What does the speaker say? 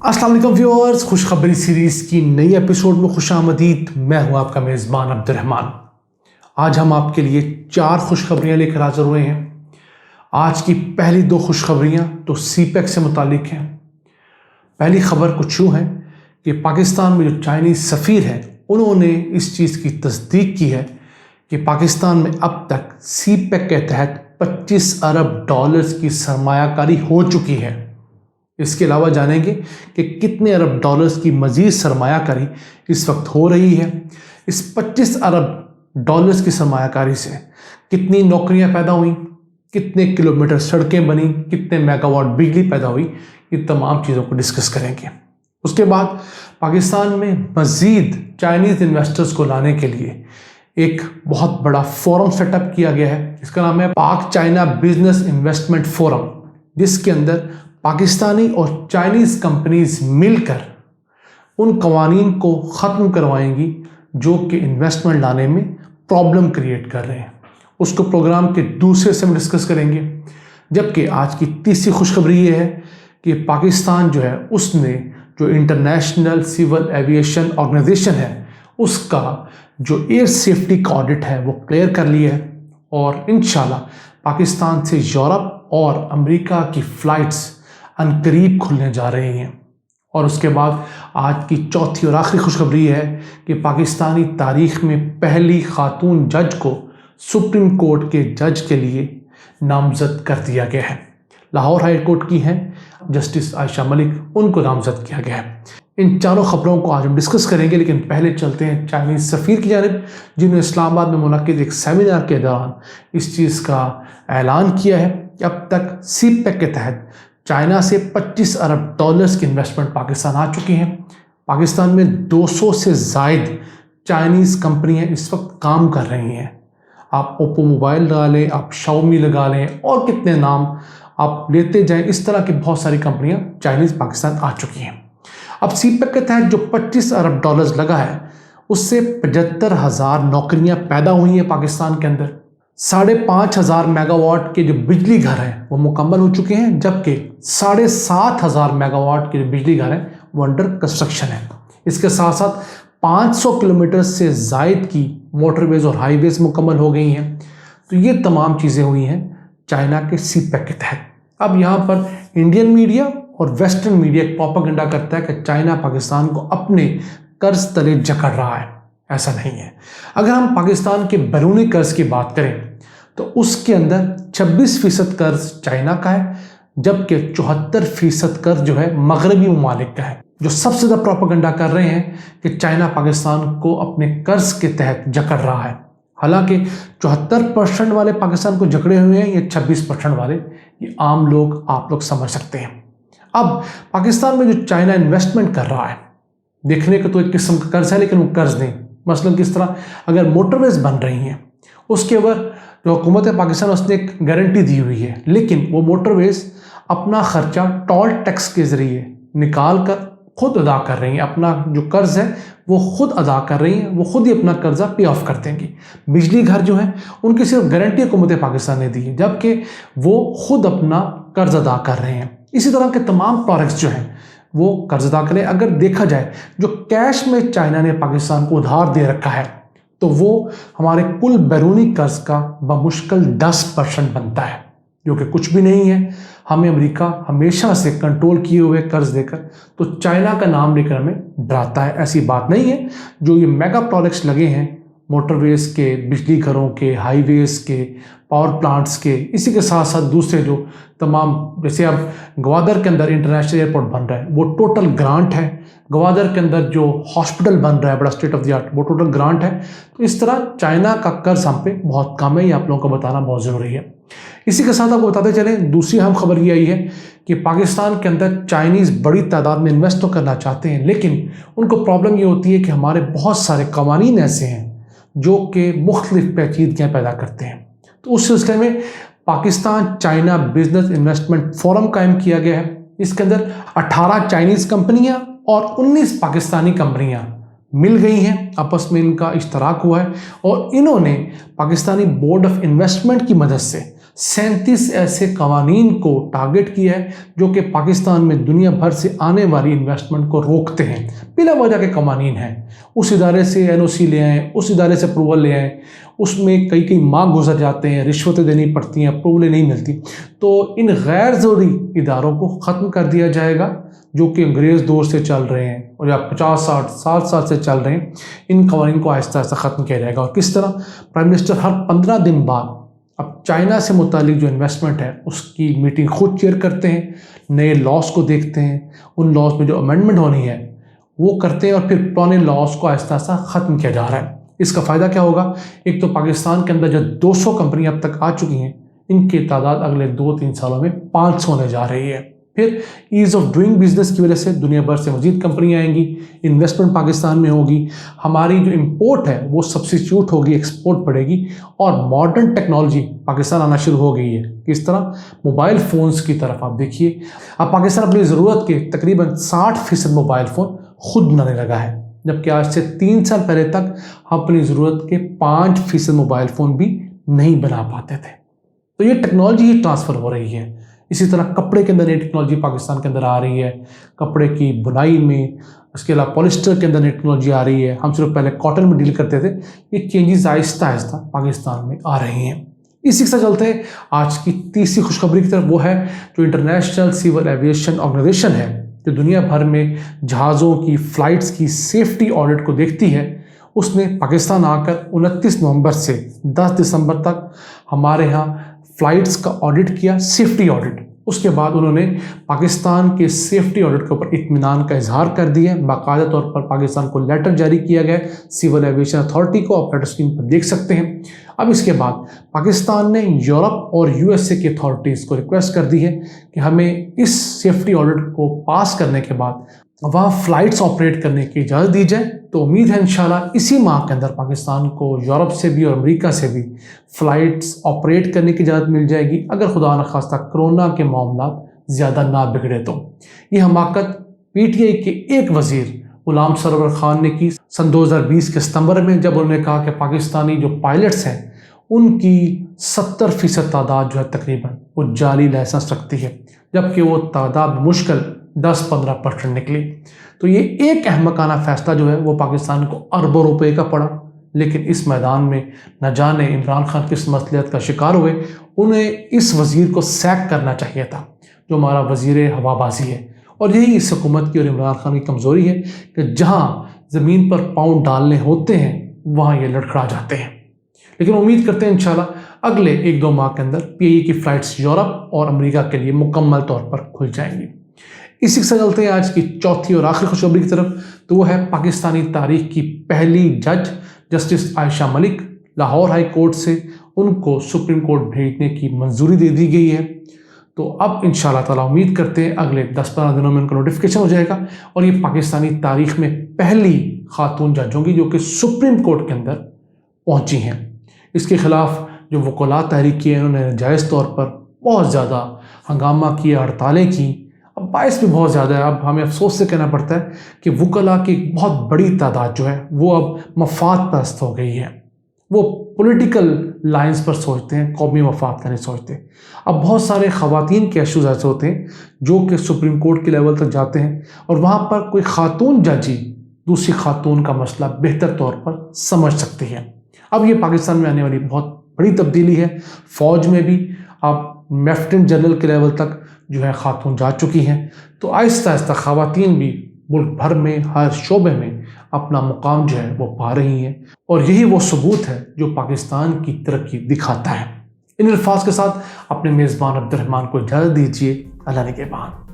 अस्सलाम वालेकुम व्यूअर्स, खुशखबरी सीरीज़ की नई एपिसोड में खुशामदीद। मैं हूं आपका मेज़बान अब्दुर्रहमान। आज हम आपके लिए 4 खुशखबरियां लेकर हाजिर हुए हैं। आज की पहली 2 खुशखबरियां तो सीपेक से मुतालिक हैं। पहली खबर कुछ यूँ है कि पाकिस्तान में जो चाइनीज़ सफ़ीर है उन्होंने इस चीज़ की तस्दीक की है कि पाकिस्तान में अब तक सीपेक के तहत 25 अरब डॉलर्स की सरमायाकारी हो चुकी है। इसके अलावा जानेंगे कि कितने अरब डॉलर्स की मज़ीद सरमायाकारी इस वक्त हो रही है। इस 25 अरब डॉलर्स की सरमायाकारी से कितनी नौकरियां पैदा हुई, कितने किलोमीटर सड़कें बनी, कितने मेगावाट बिजली पैदा हुई, ये तमाम चीज़ों को डिस्कस करेंगे। उसके बाद पाकिस्तान में मज़ीद चाइनीज़ इन्वेस्टर्स को लाने के लिए एक बहुत बड़ा फोरम सेटअप किया गया है। इसका नाम है पाक चाइना बिजनेस इन्वेस्टमेंट फोरम, जिसके अंदर पाकिस्तानी और चाइनीज़ कंपनीज मिलकर उन कवानीन को ख़त्म करवाएंगी जो कि इन्वेस्टमेंट लाने में प्रॉब्लम क्रिएट कर रहे हैं। उसको प्रोग्राम के दूसरे हिस्से में डिस्कस करेंगे। जबकि आज की तीसरी खुशखबरी ये है कि पाकिस्तान जो है उसने जो इंटरनेशनल सिविल एविएशन ऑर्गेनाइजेशन है उसका जो एयर सेफ्टी का ऑडिट है वो क्लियर कर लिया है और इंशाल्लाह पाकिस्तान से यूरोप और अमेरिका की फ़्लाइट्स अनकरीब खुलने जा रही हैं। और उसके बाद आज की चौथी और आखिरी खुशखबरी है कि पाकिस्तानी तारीख़ में पहली खातून जज को सुप्रीम कोर्ट के जज के लिए नामज़द कर दिया गया है। लाहौर हाई कोर्ट की हैं जस्टिस आयशा मलिक, उनको नामज़द किया गया है। इन चारों खबरों को आज हम डिस्कस करेंगे, लेकिन पहले चलते हैं चाइनीज़ सफ़ीर की जानिब, जिन्होंने इस्लामाबाद में मुनक्किद एक सेमिनार के दौरान इस चीज़ का ऐलान किया है कि अब तक सीपेक के तहत चाइना से 25 अरब डॉलर्स की इन्वेस्टमेंट पाकिस्तान आ चुकी हैं। पाकिस्तान में 200 से ज़ायद चाइनीज़ कंपनियां इस वक्त काम कर रही हैं। आप ओप्पो मोबाइल लगा लें, आप शाओमी लगा लें और कितने नाम आप लेते जाएं, इस तरह की बहुत सारी कंपनियां चाइनीज़ पाकिस्तान आ चुकी हैं। अब सीपेक के तहत जो 25 अरब डॉलर्स लगा है उससे 75,000 नौकरियां पैदा हुई हैं पाकिस्तान के अंदर। 5,500 मेगावाट के जो बिजली घर हैं वो मुकम्मल हो चुके हैं, जबकि 7,500 मेगावाट के जो बिजली घर हैं वो अंडर कंस्ट्रक्शन है। इसके साथ साथ 500 किलोमीटर से ज़ायद की मोटरवेज और हाईवेज मुकम्मल हो गई हैं। तो ये तमाम चीज़ें हुई हैं चाइना के सीपेक के तहत। अब यहाँ पर इंडियन मीडिया और वेस्टर्न मीडिया प्रोपेगेंडा करता है कि चाइना पाकिस्तान को अपने कर्ज तले जकड़ रहा है। ऐसा नहीं है। अगर हम पाकिस्तान के बैरूनी कर्ज की बात करें तो उसके अंदर 26% कर्ज चाइना का है, जबकि 74% कर्ज जो है मगरबी ममालिक का है, जो सबसे ज़्यादा प्रोपेगेंडा कर रहे हैं कि चाइना पाकिस्तान को अपने कर्ज के तहत जकड़ रहा है। हालांकि 74% वाले पाकिस्तान को जकड़े हुए हैं, ये 26% वाले ये आम लोग, आप लोग समझ सकते हैं। अब पाकिस्तान में जो चाइना इन्वेस्टमेंट कर रहा है, देखने का तो एक किस्म का कर्ज है, लेकिन वो कर्ज नहीं। मसलन किस तरह, अगर मोटरवेज बन रही हैं उसके ऊपर जो हुकूमत पाकिस्तान उसने एक गारंटी दी हुई है, लेकिन वो मोटरवेज अपना ख़र्चा टोल टैक्स के ज़रिए निकाल कर खुद अदा कर रही हैं। अपना जो कर्ज़ है वो खुद अदा कर रही हैं, वो खुद ही अपना कर्जा पे ऑफ कर देंगी। बिजली घर जो है उनकी सिर्फ गारंटी हुकूमत पाकिस्तान ने दी है, जबकि वो खुद अपना कर्ज अदा कर रहे हैं। इसी तरह के तमाम प्रोडक्ट्स जो हैं वो कर्ज अदा करें। अगर देखा जाए जो कैश में चाइना ने पाकिस्तान को उधार दे रखा है तो वो हमारे कुल बैरूनी कर्ज का बमुश्किल 10% बनता है, जो कि कुछ भी नहीं है। हमें अमेरिका हमेशा से कंट्रोल किए हुए कर्ज देकर तो चाइना का नाम लेकर हमें डराता है। ऐसी बात नहीं है। जो ये मेगा प्रोजेक्ट्स लगे हैं मोटरवेज के, बिजली घरों के, हाईवेज के, पावर प्लांट्स के, इसी के साथ साथ दूसरे जो तमाम, जैसे अब गवादर के अंदर इंटरनेशनल एयरपोर्ट बन रहा है वो टोटल ग्रांट है। गवादर के अंदर जो हॉस्पिटल बन रहा है बड़ा स्टेट ऑफ द आर्ट, वो टोटल ग्रांट है। तो इस तरह चाइना का कर्ज हम पे बहुत कम है, ये आप लोगों को बताना बहुत ज़रूरी है। इसी के साथ आपको बताते चलें, दूसरी अहम खबर ये आई है कि पाकिस्तान के अंदर चाइनीज़ बड़ी तादाद में इन्वेस्ट तो करना चाहते हैं, लेकिन उनको प्रॉब्लम ये होती है कि हमारे बहुत सारे कवानीन ऐसे हैं जो कि मुख्तलिफ पेचीदगियाँ पैदा करते हैं। तो उस सिलसिले में Pakistan China business investment forum कायम किया गया है। इसके अंदर 18 चाइनीज़ कंपनियां और 19 पाकिस्तानी कंपनियां मिल गई हैं, आपस में इनका इश्तराक हुआ है और इन्होंने पाकिस्तानी बोर्ड ऑफ इन्वेस्टमेंट की मदद से 37 ایسے قوانین کو ٹارگٹ کیا ہے جو کہ پاکستان میں دنیا بھر سے آنے والی انویسٹمنٹ کو روکتے ہیں۔ بلا وجہ کے قوانین ہیں، اس ادارے سے NOC لے آئیں، اس ادارے سے اپروول لے آئیں، اس میں کئی ماہ گزر جاتے ہیں، رشوتیں دینی پڑتی ہیں، اپروولیں نہیں ملتی۔ تو ان غیر ضروری اداروں کو ختم کر دیا جائے گا جو کہ انگریز دور سے چل رہے ہیں اور یا 50-60 سال سے چل رہے ہیں۔ ان قوانین کو آہستہ آہستہ ختم کیا جائے گا۔ اور کس طرح؟ پرائم منسٹر ہر 15 دن بعد اب چائنا سے متعلق جو انویسٹمنٹ ہے اس کی میٹنگ خود چیئر کرتے ہیں، نئے لاس کو دیکھتے ہیں، ان لاس میں جو امینڈمنٹ ہونی ہے وہ کرتے ہیں، اور پھر پرانے لاس کو آہستہ آہستہ ختم کیا جا رہا ہے۔ اس کا فائدہ کیا ہوگا؟ ایک تو پاکستان کے اندر جو 200 کمپنیاں اب تک آ چکی ہیں، ان کی تعداد اگلے 2-3 سالوں میں 500 ہونے جا رہی ہے۔ پھر ایز آف ڈوئنگ بزنس کی وجہ سے دنیا بھر سے مزید کمپنیاں آئیں گی، انویسٹمنٹ پاکستان میں ہوگی، ہماری جو امپورٹ ہے وہ سبسٹیچیوٹ ہوگی، ایکسپورٹ بڑھے گی، اور ماڈرن ٹیکنالوجی پاکستان آنا شروع ہو گئی ہے۔ کس طرح؟ موبائل فونز کی طرف آپ دیکھیے، اب پاکستان اپنی ضرورت کے تقریباً 60% موبائل فون خود بنانے لگا ہے، جبکہ آج سے 3 سال پہلے تک ہم اپنی ضرورت کے 5% موبائل فون بھی نہیں بنا پاتے تھے۔ تو یہ ٹیکنالوجی ہی ٹرانسفر ہو رہی ہے۔ اسی طرح کپڑے کے اندر نئی ٹیکنالوجی پاکستان کے اندر آ رہی ہے، کپڑے کی بنائی میں، اس کے علاوہ پولیسٹر کے اندر نئی ٹیکنالوجی آ رہی ہے۔ ہم صرف پہلے کاٹن میں ڈیل کرتے تھے، یہ چینجز آہستہ آہستہ پاکستان میں آ رہی ہیں۔ اسی کے ساتھ چلتے ہیں آج کی تیسری خوشخبری کی طرف، وہ ہے جو انٹرنیشنل سول ایویشن آرگنائزیشن ہے جو دنیا بھر میں جہازوں کی فلائٹس کی سیفٹی آڈٹ کو دیکھتی ہے۔ اس نے پاکستان آ کر 29 نومبر سے 10 دسمبر تک ہمارے ہاں فلائٹس کا آڈٹ کیا، سیفٹی آڈٹ۔ اس کے بعد انہوں نے پاکستان کے سیفٹی آڈٹ کے اوپر اطمینان کا اظہار کر دیا، باقاعدہ طور پر پاکستان کو لیٹر جاری کیا گیا سول ایویشن اتھارٹی کو، آپ لیٹر اسکرین پر دیکھ سکتے ہیں۔ اب اس کے بعد پاکستان نے یورپ اور USA کی اتھارٹیز کو ریکویسٹ کر دی ہے کہ ہمیں اس سیفٹی آڈٹ کو پاس کرنے کے بعد وہاں فلائٹس آپریٹ کرنے کی اجازت دی جائے۔ تو امید ہے انشاءاللہ اسی ماہ کے اندر پاکستان کو یورپ سے بھی اور امریکہ سے بھی فلائٹس آپریٹ کرنے کی اجازت مل جائے گی، اگر خدا نخواستہ کرونا کے معاملات زیادہ نہ بگڑے تو۔ یہ حماقت PTI کے ایک وزیر غلام سرور خان نے کی سن 2020 کے ستمبر میں، جب انہوں نے کہا کہ پاکستانی جو پائلٹس ہیں ان کی 70% تعداد جو ہے تقریباً وہ جعلی لائسنس رکھتی ہے، جبکہ وہ تعداد مشکل 10-15% نکلی۔ تو یہ ایک احمقانہ فیصلہ جو ہے وہ پاکستان کو اربوں روپے کا پڑا، لیکن اس میدان میں نہ جانے عمران خان کس مصلیحت کا شکار ہوئے۔ انہیں اس وزیر کو سیک کرنا چاہیے تھا جو ہمارا وزیر ہوا بازی ہے، اور یہی اس حکومت کی اور عمران خان کی کمزوری ہے کہ جہاں زمین پر پاؤں ڈالنے ہوتے ہیں وہاں یہ لڑکھڑا جاتے ہیں۔ لیکن امید کرتے ہیں انشاءاللہ اگلے 1-2 ماہ کے اندر PTI کی فلائٹس یورپ اور امریکہ کے لیے مکمل طور پر کھل جائیں گی۔ اسی کے ساتھ چلتے ہیں آج کی چوتھی اور آخری خوشخبری کی طرف، تو وہ ہے پاکستانی تاریخ کی پہلی جج جسٹس عائشہ ملک، لاہور ہائی کورٹ سے ان کو سپریم کورٹ بھیجنے کی منظوری دے دی گئی ہے۔ تو اب انشاءاللہ تعالیٰ امید کرتے ہیں اگلے 10-15 دنوں میں ان کا نوٹیفیکیشن ہو جائے گا، اور یہ پاکستانی تاریخ میں پہلی خاتون جج ہوں گی جو کہ سپریم کورٹ کے اندر پہنچی ہیں۔ اس کے خلاف جو وکلاء تحریک کیے انہوں نے جائز طور پر بہت زیادہ ہنگامہ کیا، ہڑتالیں کی، اب باعث بھی بہت زیادہ ہے۔ اب ہمیں افسوس سے کہنا پڑتا ہے کہ وکلاء کی ایک بہت بڑی تعداد جو ہے وہ اب مفاد پرست ہو گئی ہے، وہ پولیٹیکل لائنز پر سوچتے ہیں، قومی مفاد کا نہیں سوچتے۔ اب بہت سارے خواتین کے ایشوز ایسے ہوتے ہیں جو کہ سپریم کورٹ کے لیول تک جاتے ہیں، اور وہاں پر کوئی خاتون جج ہی دوسری خاتون کا مسئلہ بہتر طور پر سمجھ سکتی ہے۔ اب یہ پاکستان میں آنے والی بہت بڑی تبدیلی ہے۔ فوج میں بھی اب لیفٹیننٹ جنرل کے لیول تک جو ہے خاتون جا چکی ہیں، تو آہستہ آہستہ خواتین بھی ملک بھر میں ہر شعبے میں اپنا مقام جو ہے وہ پا رہی ہیں، اور یہی وہ ثبوت ہے جو پاکستان کی ترقی دکھاتا ہے۔ ان الفاظ کے ساتھ اپنے میزبان عبد الرحمان کو اجازت دیجیے۔ اللہ نگہبان۔